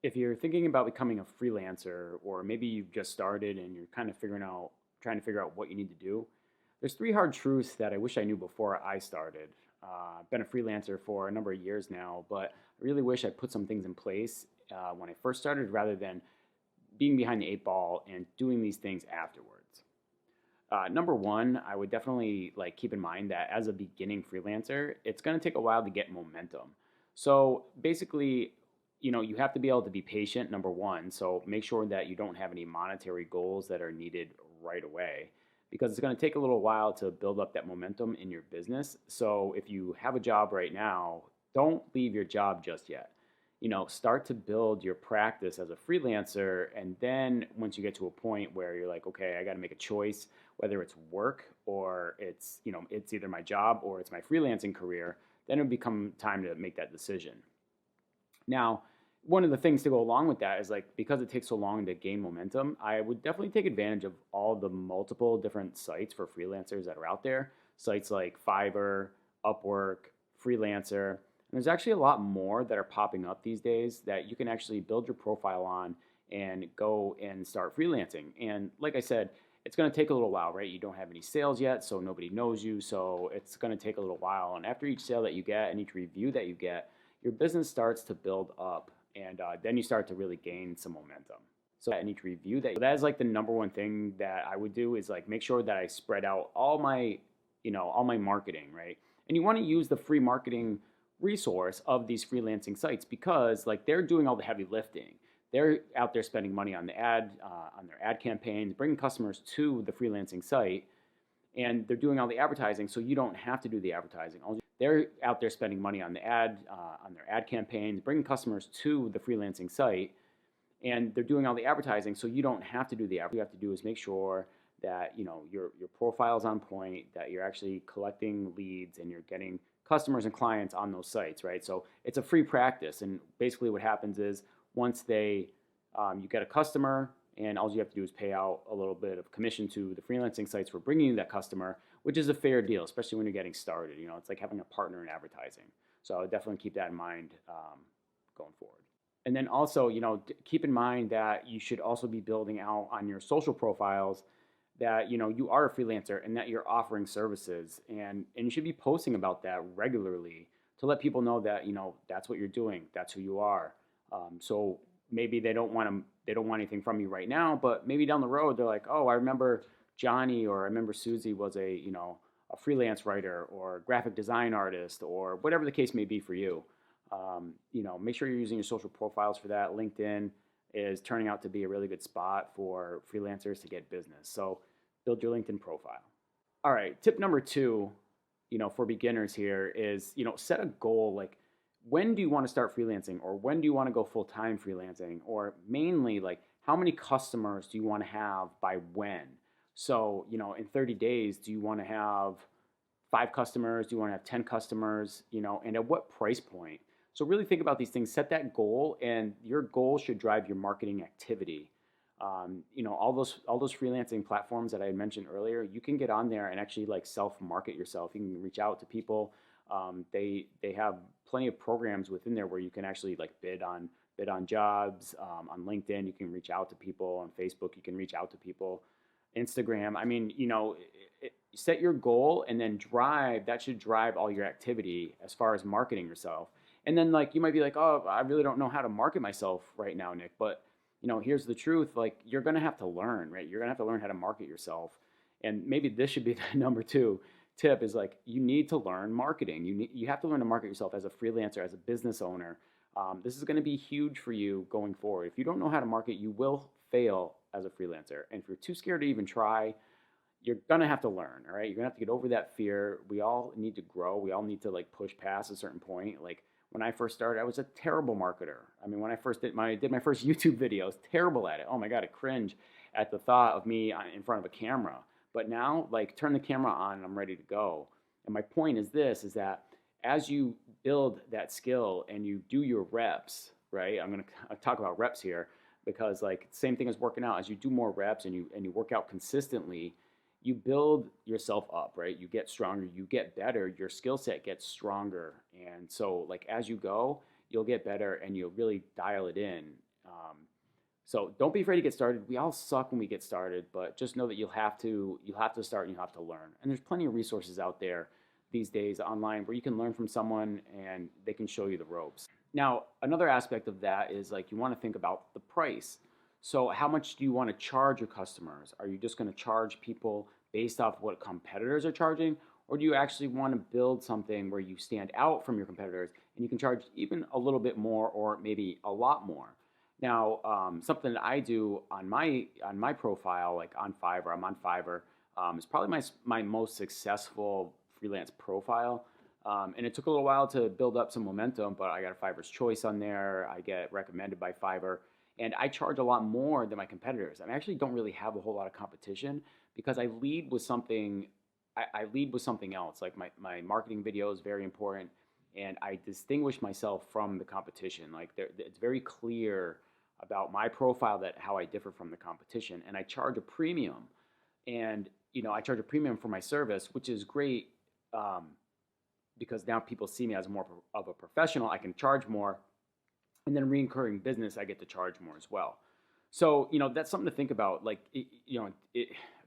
If you're thinking about becoming a freelancer, or maybe you've just started and you're kind of trying to figure out what you need to do, there's three hard truths that I wish I knew before I started. I've been a freelancer for a number of years now, but I really wish I put some things in place when I first started rather than being behind the eight ball and doing these things afterwards. Number one, I would definitely like keep in mind that as a beginning freelancer, it's going to take a while to get momentum. So basically, you have to be able to be patient, number one. So make sure that you don't have any monetary goals that are needed right away because it's going to take a little while to build up that momentum in your business. So if you have a job right now, don't leave your job just yet. Start to build your practice as a freelancer. And then once you get to a point where you're like, okay, I got to make a choice, whether it's work or it's either my job or it's my freelancing career, then it'll become time to make that decision. Now, one of the things to go along with that is like because it takes so long to gain momentum, I would definitely take advantage of all the multiple different sites for freelancers that are out there. Sites like Fiverr, Upwork, Freelancer. And there's actually a lot more that are popping up these days that you can actually build your profile on and go and start freelancing. And like I said, it's going to take a little while, right? You don't have any sales yet, so nobody knows you. So it's going to take a little while. And after each sale that you get and each review that you get, your business starts to build up, and then you start to really gain some momentum. So in each review that is like the number one thing that I would do is like make sure that I spread out all my marketing, right? And you want to use the free marketing resource of these freelancing sites because like they're doing all the heavy lifting. They're out there spending money on on their ad campaigns, bringing customers to the freelancing site, and they're doing all the advertising, so you don't have to do the advertising. They're out there spending money on on their ad campaigns, bringing customers to the freelancing site, and they're doing all the advertising, so you don't have to do the advertising. What you have to do is make sure that your profile's on point, that you're actually collecting leads and you're getting customers and clients on those sites, right? So it's a free practice, and basically what happens is once you get a customer, and all you have to do is pay out a little bit of commission to the freelancing sites for bringing you that customer, which is a fair deal, especially when you're getting started. It's like having a partner in advertising. So I would definitely keep that in mind going forward. And then also, keep in mind that you should also be building out on your social profiles that you are a freelancer and that you're offering services, and you should be posting about that regularly to let people know that that's what you're doing, that's who you are. So maybe they don't want anything from you right now, but maybe down the road they're like, oh, I remember Johnny or I remember Susie was a freelance writer or graphic design artist or whatever the case may be for you. Make sure you're using your social profiles for that. LinkedIn is turning out to be a really good spot for freelancers to get business. So build your LinkedIn profile. All right, tip number two, for beginners here is, set a goal. Like, when do you want to start freelancing, or when do you want to go full-time freelancing, or mainly like how many customers do you want to have by when? So, in 30 days, do you want to have 5 customers? Do you want to have 10 customers? And at what price point? So really think about these things, set that goal, and your goal should drive your marketing activity. All those freelancing platforms that I had mentioned earlier, you can get on there and actually like self-market yourself. You can reach out to people. They have plenty of programs within there where you can actually like bid on jobs. On LinkedIn, you can reach out to people. On Facebook, you can reach out to people. Instagram. I mean, set your goal and then that should drive all your activity as far as marketing yourself. And then like you might be like, oh, I really don't know how to market myself right now, Nick. But here's the truth. Like you're gonna have to learn, right? You're gonna have to learn how to market yourself. And maybe this should be the number two tip is like you need to learn marketing. You have to learn to market yourself as a freelancer, as a business owner. This is going to be huge for you going forward. If you don't know how to market, you will fail as a freelancer. And if you're too scared to even try, you're going to have to learn, all right? You're going to have to get over that fear. We all need to grow. We all need to like push past a certain point. Like when I first started, I was a terrible marketer. I mean, when I first did my first YouTube video, I was terrible at it. Oh my God, I cringe at the thought of me in front of a camera. But now, like, turn the camera on and I'm ready to go. And my point is this, is that as you build that skill and you do your reps, right? I'm going to talk about reps here because, like, same thing as working out. As you do more reps and you work out consistently, you build yourself up, right? You get stronger, you get better, your skill set gets stronger. And so, like, as you go, you'll get better and you'll really dial it in. So don't be afraid to get started. We all suck when we get started, but just know that you'll have to start and you'll have to learn. And there's plenty of resources out there these days online where you can learn from someone and they can show you the ropes. Now, another aspect of that is like you want to think about the price. So how much do you want to charge your customers? Are you just going to charge people based off what competitors are charging? Or do you actually want to build something where you stand out from your competitors and you can charge even a little bit more or maybe a lot more? Now, something that I do on my profile, like on Fiverr, I'm on Fiverr. It's probably my most successful freelance profile, and it took a little while to build up some momentum. But I got a Fiverr's Choice on there. I get recommended by Fiverr, and I charge a lot more than my competitors. I actually don't really have a whole lot of competition because I lead with something. I lead with something else. Like my marketing video is very important, and I distinguish myself from the competition. Like it's very clear about my profile that how I differ from the competition, and I charge a premium. And I charge a premium for my service, which is great um, because now people see me as more of a professional. I can charge more, and then recurring business, I get to charge more as well. So that's something to think about. Like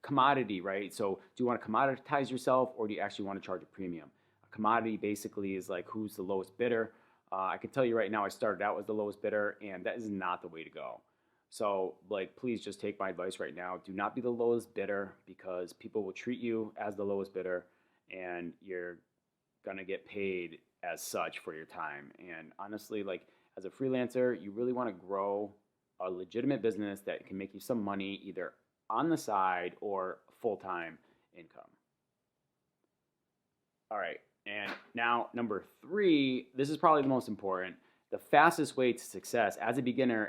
commodity, right? So do you want to commoditize yourself, or do you actually want to charge a premium? A commodity basically is like who's the lowest bidder. I can tell you right now, I started out as the lowest bidder, and that is not the way to go. So, like, please just take my advice right now. Do not be the lowest bidder because people will treat you as the lowest bidder, and you're gonna get paid as such for your time. And honestly, like as a freelancer, you really want to grow a legitimate business that can make you some money either on the side or full-time income. All right. And now, number three, this is probably the most important. The fastest way to success as a beginner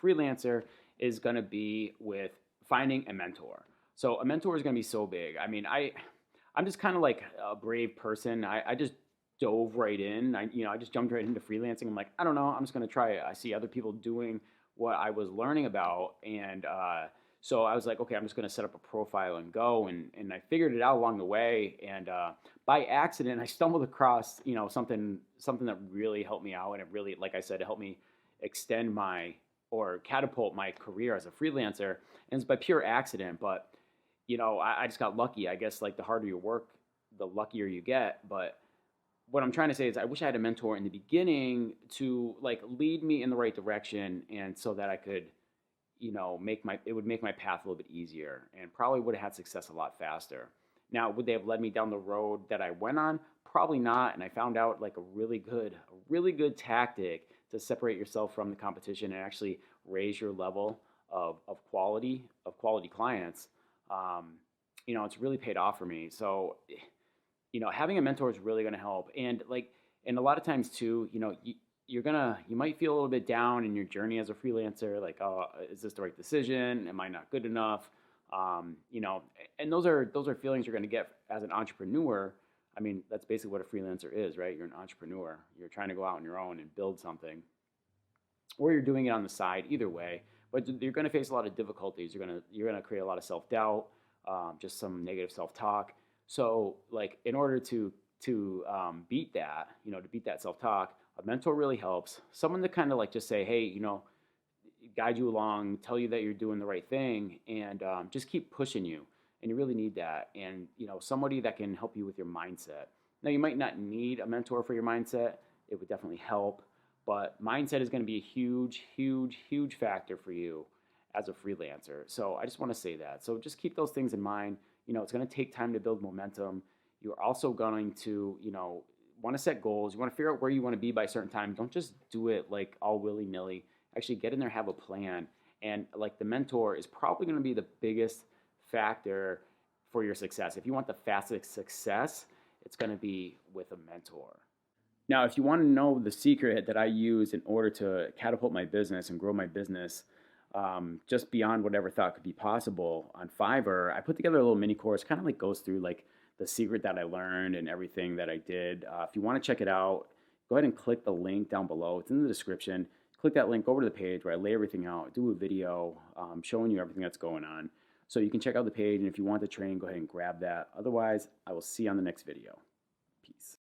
freelancer, is going to be with finding a mentor. So a mentor is going to be so big. I mean, I'm just kind of like a brave person. I just dove right in. I just jumped right into freelancing. I'm like, I don't know. I'm just going to try it. I see other people doing what I was learning about, and so I was like, okay, I'm just going to set up a profile and go. And I figured it out along the way. And by accident, I stumbled across, something that really helped me out. And it really, like I said, it helped me extend or catapult my career as a freelancer. And it's by pure accident. But, I just got lucky. I guess like the harder you work, the luckier you get. But what I'm trying to say is I wish I had a mentor in the beginning to like lead me in the right direction, and so that I could it would make my path a little bit easier and probably would have had success a lot faster. Now, would they have led me down the road that I went on? Probably not. And I found out like a really good tactic to separate yourself from the competition and actually raise your level of quality clients. Um, it's really paid off for me. So, having a mentor is really going to help. And a lot of times too, you might feel a little bit down in your journey as a freelancer, like, oh, is this the right decision? Am I not good enough? And those are feelings you're going to get as an entrepreneur. I mean, that's basically what a freelancer is, right? You're an entrepreneur. You're trying to go out on your own and build something, or you're doing it on the side. Either way, but you're going to face a lot of difficulties. You're going to create a lot of self doubt, just some negative self talk. So, like, in order to beat that, to beat that self talk, a mentor really helps. Someone to kind of like just say, hey, guide you along, tell you that you're doing the right thing, and just keep pushing you. And you really need that. And somebody that can help you with your mindset. Now, you might not need a mentor for your mindset. It would definitely help, but mindset is going to be a huge, huge, huge factor for you as a freelancer. So I just want to say that. So just keep those things in mind. It's going to take time to build momentum. You're also going to, want to set goals. You want to figure out where you want to be by a certain time. Don't just do it like all willy-nilly. Actually get in there, have a plan. And like the mentor is probably going to be the biggest factor for your success. If you want the fastest success, it's going to be with a mentor. Now, if you want to know the secret that I use in order to catapult my business and grow my business just beyond whatever thought could be possible on Fiverr, I put together a little mini course, kind of like goes through like the secret that I learned and everything that I did. If you want to check it out, go ahead and click the link down below. It's in the description. Click that link over to the page where I lay everything out, do a video showing you everything that's going on. So you can check out the page, and if you want the training, go ahead and grab that. Otherwise, I will see you on the next video. Peace.